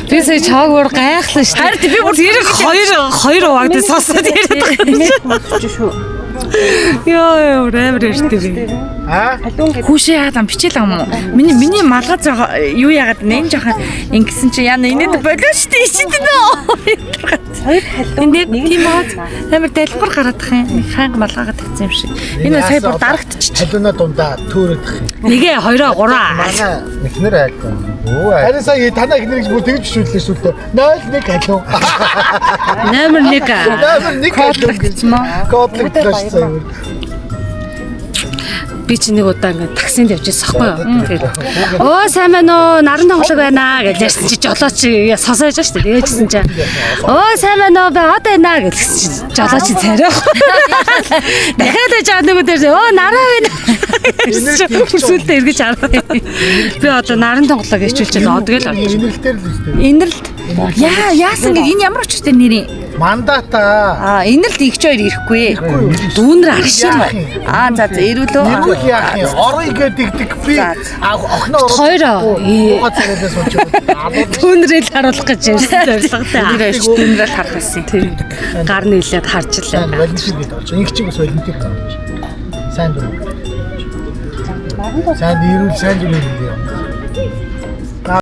Би сая чаагуур гайхлаа шүү. Харин би бүр зэрэг хоёр угаагд сонсоод яриад байгаа. Яа, амар эртээ. Хүүшээ хатан бичээл юм уу? Миний малгаж юу яагаад нэн жоохон ингэсэн чи яна инээд болоо шүү дээ. Ичээд нөө. Хоёр халуун. Тийм аа. Амар дэлбэр гараад их юм. Ханга малгаагаад тавьсан юм шиг. Энэ сая бүр дарагдчих. Халуунаа дундаа төөрөдөх юм. Нэгэ 2-3. Манай эхнэр хайггүй. Өө. Харин сая танаа эхнэрийг бүр тэгж шүллээ шүү дээ. 0-1 халуун. Номер 1. Номер 1 халуун гэж маа. Кодлогдлоо. Би чи нэг удаа ингээд таксинд явчихсан байхгүй юу. Тэгээд оо сайн байна уу? Наран тонголог байна гэж ярьсан чи жолооч сосоож шүү дээ. Тэгээжсэн чи оо сайн байна уу? Би одоо байна гэсэн чи жолооч царай. Дахиад яж байгаа нэг дээр оо нараа байна. Хүсэлтэй эргэж хараа. Би одоо наран тонголог хичүүлчихээд одгоо л орчих. Инэрлэлтэр л үстэй. Инэрлэлт. Яасан гэж энэ ямар очтой нэрийн? Мандата. Инэрлэлт игч хоёр ирэхгүй. Дүүнэр аршин. За ирүүлөө. Ирүүл яах юм? Орой гэдэг би охноо хоёр. Угаа царайдаа сууж байгаа. Дүүнрэл харуулах гэж ярьсан зорилготой. Тэр ш дүүнрэл харах байсан. Тийм. Гар нийлээд харж илээ. Волонтер гээд орж. Инх чиг бас волонтер гарч. Сайн дураг. Сайн ирүүл сайн дураг юм.